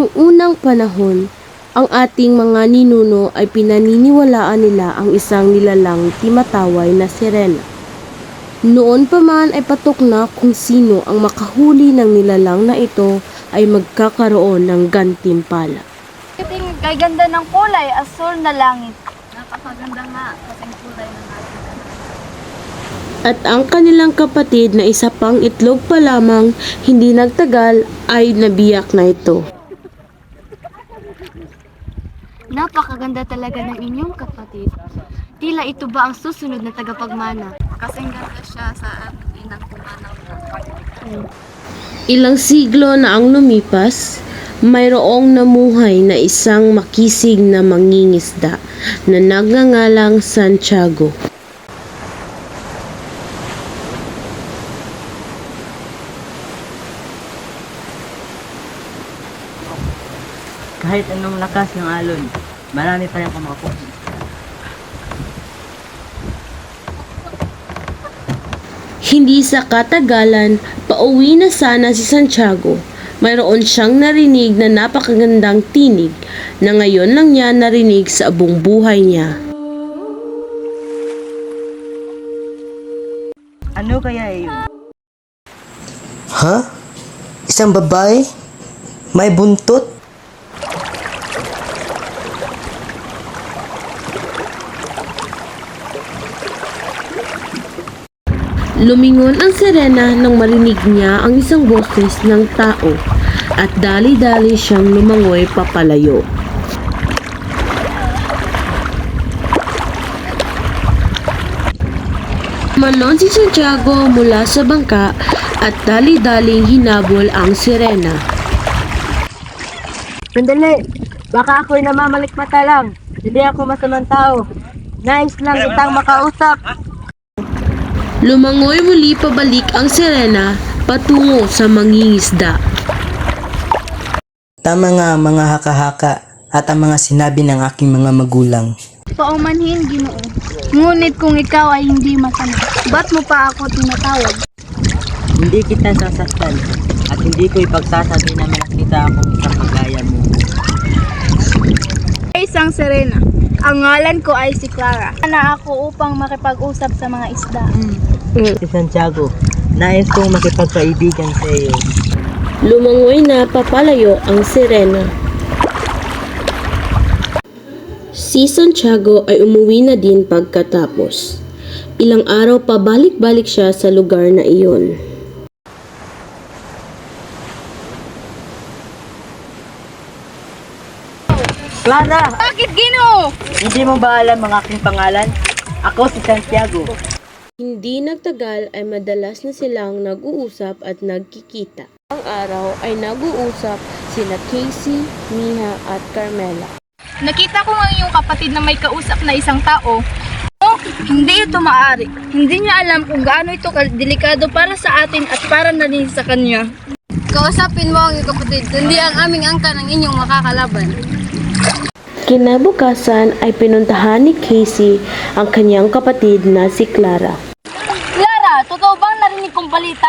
Noong unang panahon, ang ating mga ninuno ay pinaniniwalaan nila ang isang nilalang timataway na sirena. Noon pa man ay patok na kung sino ang makahuli ng nilalang na ito ay magkakaroon ng gantimpala. Kay ganda ng kulay, asul na langit. Napakaganda nga kasing kulay ng ating At ang kanilang kapatid na isa pang itlog pa lamang, hindi nagtagal ay nabiyak na ito. Napakaganda talaga ng inyong kapatid. Tila ito ba ang susunod na tagapagmana? Kasing ganda siya sa inang kumanaw na. Ilang siglo na ang lumipas, mayroong namuhay na isang makisig na mangingisda na nagngangalang Santiago. Kahit anong lakas ng alon, marami pa rin kumakapusin. Hindi sa katagalan, pauwi na sana si Santiago. Mayroon siyang narinig na napakagandang tinig na ngayon lang niya narinig sa buong buhay niya. Ano kaya yun? Ha? Isang babae? May buntot? Lumingon ang sirena nang marinig niya ang isang boses ng tao at dali-dali siyang lumangoy papalayo. Manon si Santiago mula sa bangka at dali-daling hinabol ang sirena. Sandali! Baka ako'y namamalikmata lang. Hindi ako masamang tao. Nais lang kitang makausap. Lumangoy muli pabalik ang sirena patungo sa mangingisda. Tama nga mga haka-haka at ang mga sinabi ng aking mga magulang. Paumanhin, Ginoo. Ngunit kung ikaw ay hindi masama, ba't mo pa ako tinatawag? Hindi kita sasaktan at hindi ko ipagsasabi na may nakita akong isang kagaya mo. Isang sirena. Ang ngalan ko ay si Clara. Na ako upang makipag-usap sa mga isda. Si Santiago, nais kong makipagkaibigan sa iyo. Lumangoy na papalayo ang sirena. Si Santiago ay umuwi na din pagkatapos. Ilang araw pa balik-balik siya sa lugar na iyon. Clara! Bakit, Ginoo? Hindi mo ba alam ang aking pangalan? Ako si Santiago. Hindi nagtagal ay madalas na silang nag-uusap at nagkikita. Ang araw ay nag-uusap sina Casey, Miha at Carmela. Nakita ko nga yung kapatid na may kausap na isang tao. Oh, hindi ito maaari. Hindi niya alam kung gaano ito delikado para sa atin at para na rin sa kanya. Kausapin mo ang iyong kapatid, hindi ang aming angkan ang inyong makakalaban. Kinabukasan ay pinuntahan ni Casey ang kanyang kapatid na si Clara. Clara, totoo bang narinig kong balita?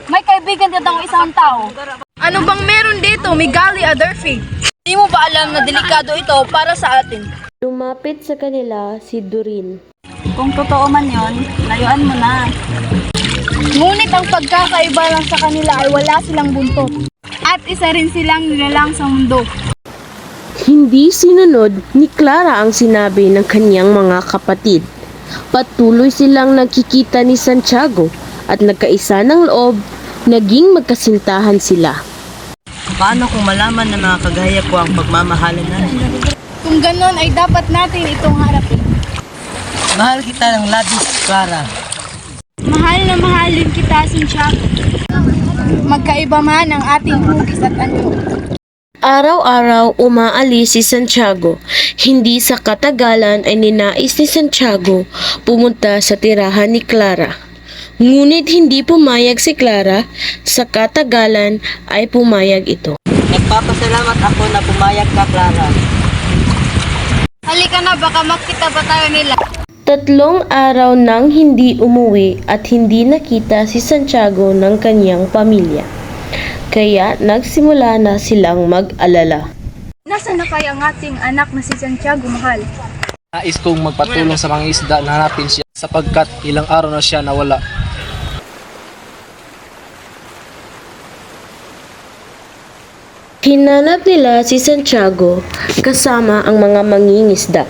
May kaibigan dito ang isang tao. Ano bang meron dito, Miguel Adolfi? Hindi mo ba alam na delikado ito para sa atin? Lumapit sa kanila si Doreen. Kung totoo man yon, layuan mo na. Ngunit ang pagkakaiba lang sa kanila ay wala silang buntot. At isa rin silang nilalang sa mundo. Hindi sinunod ni Clara ang sinabi ng kanyang mga kapatid. Patuloy silang nagkikita ni Santiago at nagkaisa ng loob, naging magkasintahan sila. Paano kung malaman ng mga kagaya ko ang pagmamahalan natin? Kung ganon ay dapat natin itong harapin. Mahal kita ng labis, Clara. Mahal na mahalin kita, Santiago. Magkaiba man ang ating hugis at anyo. Araw-araw umaalis si Santiago. Hindi sa katagalan ay ninais ni Santiago pumunta sa tirahan ni Clara. Ngunit hindi pumayag si Clara, sa katagalan ay pumayag ito. Nagpapasalamat ako na pumayag ka, Clara. Halika na, baka makita pa tayo nila. 3 araw nang hindi umuwi at hindi nakita si Santiago ng kanyang pamilya. Kaya nagsimula na silang mag-alala. Nasaan na kaya ang ating anak na si Santiago, mahal? Nais kong magpatulong sa mga isda na hanapin siya sapagkat ilang araw na siya nawala. Hinanap nila si Santiago kasama ang mga mangingisda.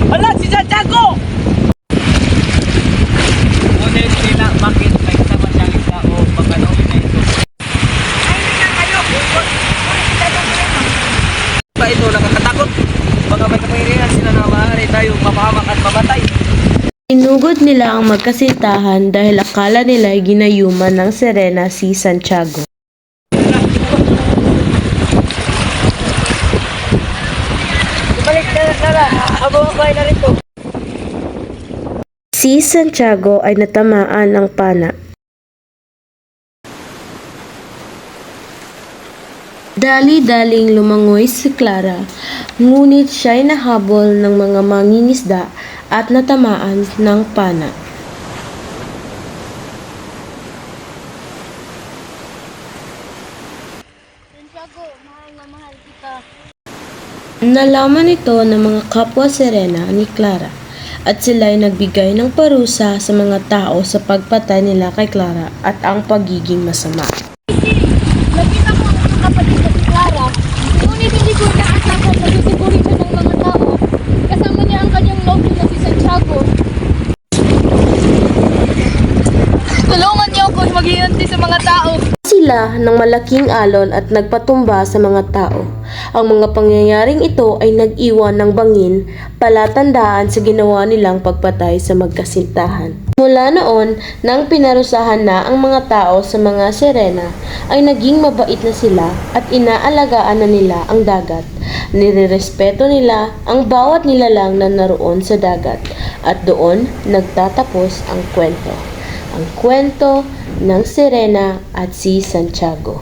Hala, si Santiago! Ngunit nila, bakit may sama siyang isda o pagkanoon na ito? Ba ito nakakatakot? Baka may kapangyarihan sila na maaari tayong mapahamak at mabatay. Inugod nila ang magkasintahan dahil akala nila ay ginayuman ng Serena si Santiago. Balik na lang. Abo ko na rito. Si Santiago ay natamaan ng pana. Dali-daling lumangoy si Clara, ngunit siya'y nahabol ng mga mangingisda at natamaan ng pana. Santiago, mahal na mahal kita. Nalaman ito ng mga kapwa Serena ni Clara at sila'y nagbigay ng parusa sa mga tao sa pagpatay nila kay Clara at ang pagiging masama. Nakita ko ang kapatid na si Clara. Ngunit hindi ko inaasahan na sisigurin siya ng mga tao. Kasama niya ang kanyang nobyo na si Santiago. Tulungan niyo ako maghihinti sa mga tao. Sila ng malaking alon at nagpatumba sa mga tao. Ang mga pangyayaring ito ay nag-iwan ng bangin, palatandaan sa ginawa nilang pagpatay sa magkasintahan. Mula noon, nang pinarusahan na ang mga tao sa mga Serena, ay naging mabait na sila at inaalagaan na nila ang dagat. Nirerespeto nila ang bawat nilalang na naroon sa dagat at doon nagtatapos ang kwento. Ang kwento ng Serena at si Santiago.